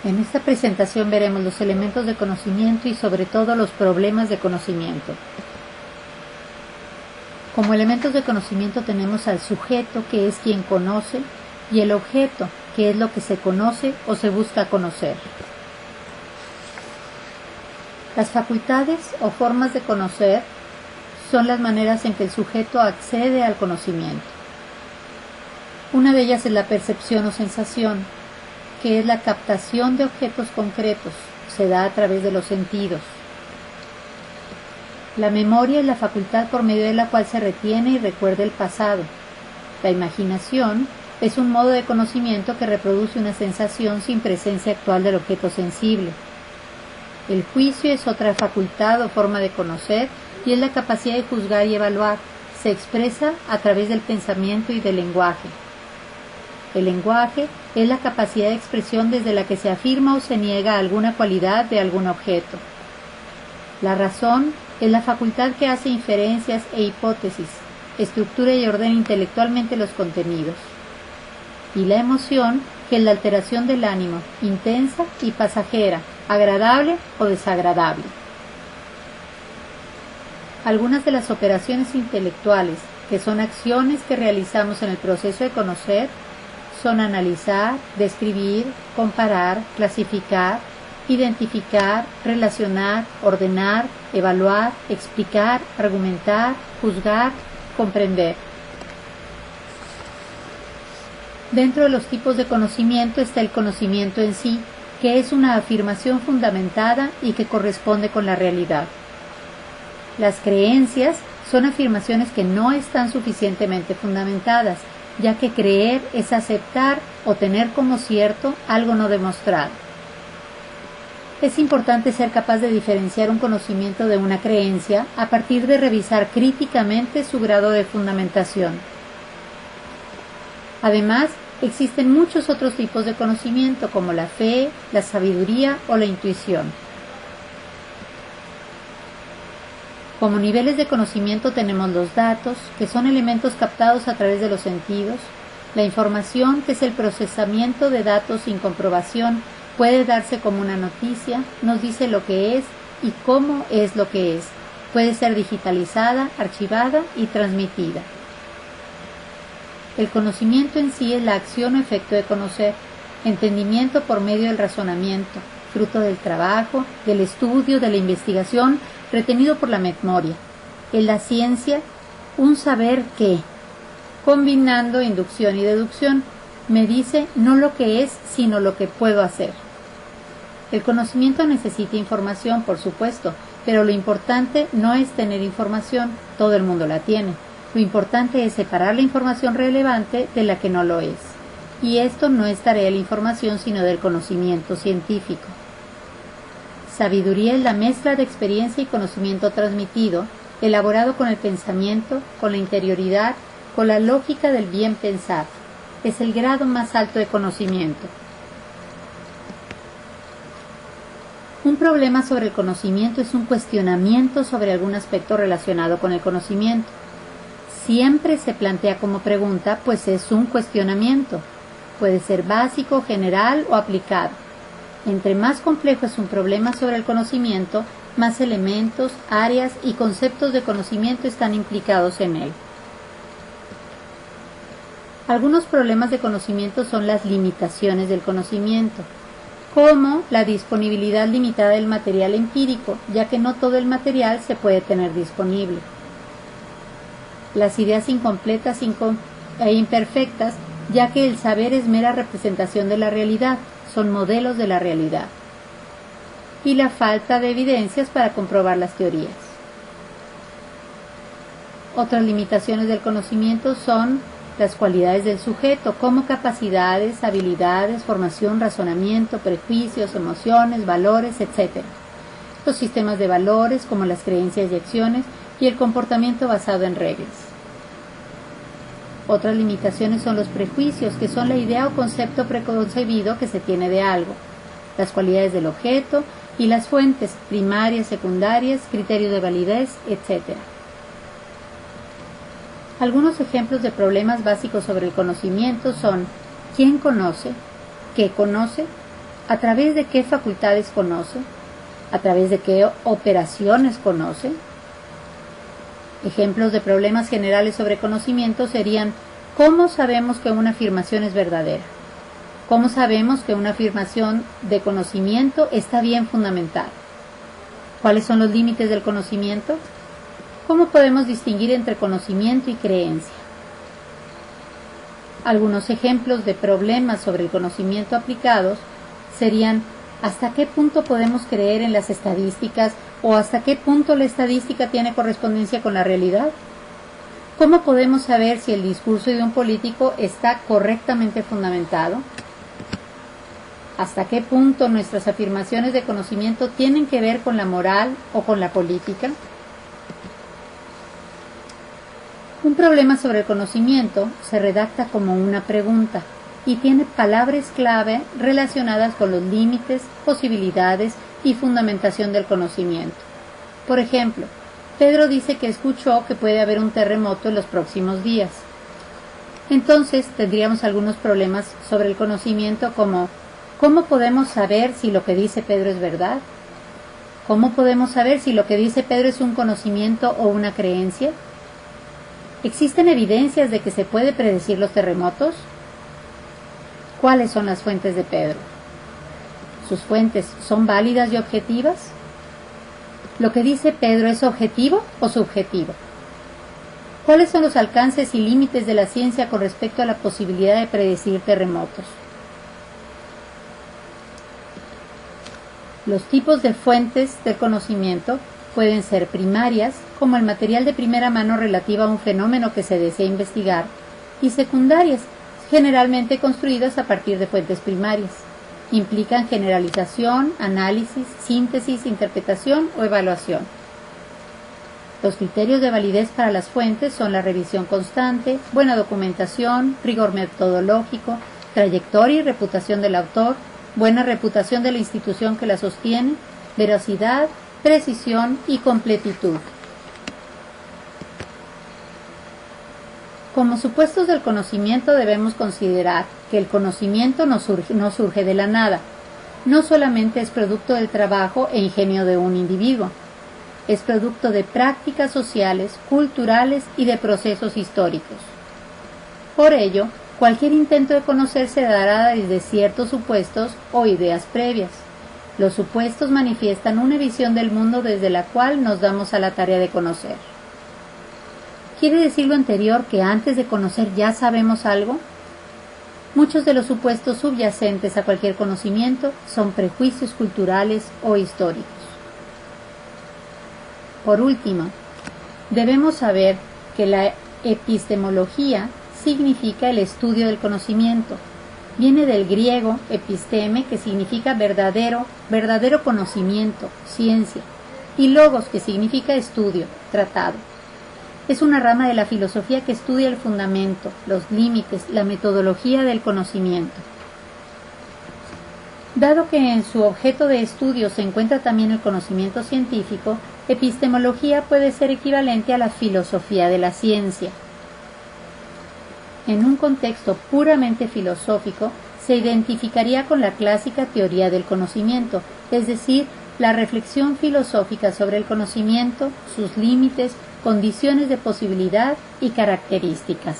En esta presentación veremos los elementos de conocimiento y sobre todo los problemas de conocimiento. Como elementos de conocimiento tenemos al sujeto, que es quien conoce, y el objeto, que es lo que se conoce o se busca conocer. Las facultades o formas de conocer son las maneras en que el sujeto accede al conocimiento. Una de ellas es la percepción o sensación, que es la captación de objetos concretos, se da a través de los sentidos. La memoria es la facultad por medio de la cual se retiene y recuerda el pasado. La imaginación es un modo de conocimiento que reproduce una sensación sin presencia actual del objeto sensible. El juicio es otra facultad o forma de conocer y es la capacidad de juzgar y evaluar. Se expresa a través del pensamiento y del lenguaje. El lenguaje es la capacidad de expresión desde la que se afirma o se niega alguna cualidad de algún objeto. La razón es la facultad que hace inferencias e hipótesis, estructura y ordena intelectualmente los contenidos. Y la emoción, que es la alteración del ánimo, intensa y pasajera, agradable o desagradable. Algunas de las operaciones intelectuales, que son acciones que realizamos en el proceso de conocer, son analizar, describir, comparar, clasificar, identificar, relacionar, ordenar, evaluar, explicar, argumentar, juzgar, comprender. Dentro de los tipos de conocimiento está el conocimiento en sí, que es una afirmación fundamentada y que corresponde con la realidad. Las creencias son afirmaciones que no están suficientemente fundamentadas, ya que creer es aceptar o tener como cierto algo no demostrado. Es importante ser capaz de diferenciar un conocimiento de una creencia a partir de revisar críticamente su grado de fundamentación. Además, existen muchos otros tipos de conocimiento como la fe, la sabiduría o la intuición. Como niveles de conocimiento tenemos los datos, que son elementos captados a través de los sentidos, la información, que es el procesamiento de datos sin comprobación, puede darse como una noticia, nos dice lo que es y cómo es lo que es, puede ser digitalizada, archivada y transmitida. El conocimiento en sí es la acción o efecto de conocer, entendimiento por medio del razonamiento, fruto del trabajo, del estudio, de la investigación, retenido por la memoria. En la ciencia, un saber que, combinando inducción y deducción, me dice no lo que es, sino lo que puedo hacer. El conocimiento necesita información, por supuesto, pero lo importante no es tener información, todo el mundo la tiene. Lo importante es separar la información relevante de la que no lo es. Y esto no es tarea de la información, sino del conocimiento científico. Sabiduría es la mezcla de experiencia y conocimiento transmitido, elaborado con el pensamiento, con la interioridad, con la lógica del bien pensar. Es el grado más alto de conocimiento. Un problema sobre el conocimiento es un cuestionamiento sobre algún aspecto relacionado con el conocimiento. Siempre se plantea como pregunta, pues es un cuestionamiento. Puede ser básico, general o aplicado. Entre más complejo es un problema sobre el conocimiento, más elementos, áreas y conceptos de conocimiento están implicados en él. Algunos problemas de conocimiento son las limitaciones del conocimiento, como la disponibilidad limitada del material empírico, ya que no todo el material se puede tener disponible. Las ideas incompletas e imperfectas, ya que el saber es mera representación de la realidad, son modelos de la realidad. Y la falta de evidencias para comprobar las teorías. Otras limitaciones del conocimiento son las cualidades del sujeto, como capacidades, habilidades, formación, razonamiento, prejuicios, emociones, valores, etc. Los sistemas de valores, como las creencias y acciones, y el comportamiento basado en reglas. Otras limitaciones son los prejuicios, que son la idea o concepto preconcebido que se tiene de algo, las cualidades del objeto y las fuentes primarias, secundarias, criterios de validez, etc. Algunos ejemplos de problemas básicos sobre el conocimiento son: ¿quién conoce? ¿Qué conoce? ¿A través de qué facultades conoce? ¿A través de qué operaciones conoce? Ejemplos de problemas generales sobre conocimiento serían: ¿cómo sabemos que una afirmación es verdadera? ¿Cómo sabemos que una afirmación de conocimiento está bien fundamentada? ¿Cuáles son los límites del conocimiento? ¿Cómo podemos distinguir entre conocimiento y creencia? Algunos ejemplos de problemas sobre el conocimiento aplicados serían: ¿hasta qué punto podemos creer en las estadísticas o hasta qué punto la estadística tiene correspondencia con la realidad? ¿Cómo podemos saber si el discurso de un político está correctamente fundamentado? ¿Hasta qué punto nuestras afirmaciones de conocimiento tienen que ver con la moral o con la política? Un problema sobre el conocimiento se redacta como una pregunta y tiene palabras clave relacionadas con los límites, posibilidades y fundamentación del conocimiento. Por ejemplo, Pedro dice que escuchó que puede haber un terremoto en los próximos días. Entonces tendríamos algunos problemas sobre el conocimiento como: ¿cómo podemos saber si lo que dice Pedro es verdad? ¿Cómo podemos saber si lo que dice Pedro es un conocimiento o una creencia? ¿Existen evidencias de que se puede predecir los terremotos? ¿Cuáles son las fuentes de Pedro? ¿Sus fuentes son válidas y objetivas? ¿Lo que dice Pedro es objetivo o subjetivo? ¿Cuáles son los alcances y límites de la ciencia con respecto a la posibilidad de predecir terremotos? Los tipos de fuentes del conocimiento pueden ser primarias, como el material de primera mano relativo a un fenómeno que se desea investigar, y secundarias, generalmente construidas a partir de fuentes primarias. Implican generalización, análisis, síntesis, interpretación o evaluación. Los criterios de validez para las fuentes son la revisión constante, buena documentación, rigor metodológico, trayectoria y reputación del autor, buena reputación de la institución que la sostiene, veracidad, precisión y completitud. Como supuestos del conocimiento debemos considerar que el conocimiento no surge de la nada, no solamente es producto del trabajo e ingenio de un individuo, es producto de prácticas sociales, culturales y de procesos históricos. Por ello, cualquier intento de conocer se dará desde ciertos supuestos o ideas previas. Los supuestos manifiestan una visión del mundo desde la cual nos damos a la tarea de conocer. ¿Quiere decir lo anterior que antes de conocer ya sabemos algo? Muchos de los supuestos subyacentes a cualquier conocimiento son prejuicios culturales o históricos. Por último, debemos saber que la epistemología significa el estudio del conocimiento. Viene del griego episteme, que significa verdadero conocimiento, ciencia, y logos, que significa estudio, tratado. Es una rama de la filosofía que estudia el fundamento, los límites, la metodología del conocimiento. Dado que en su objeto de estudio se encuentra también el conocimiento científico, epistemología puede ser equivalente a la filosofía de la ciencia. En un contexto puramente filosófico, se identificaría con la clásica teoría del conocimiento, es decir, la reflexión filosófica sobre el conocimiento, sus límites, condiciones de posibilidad y características.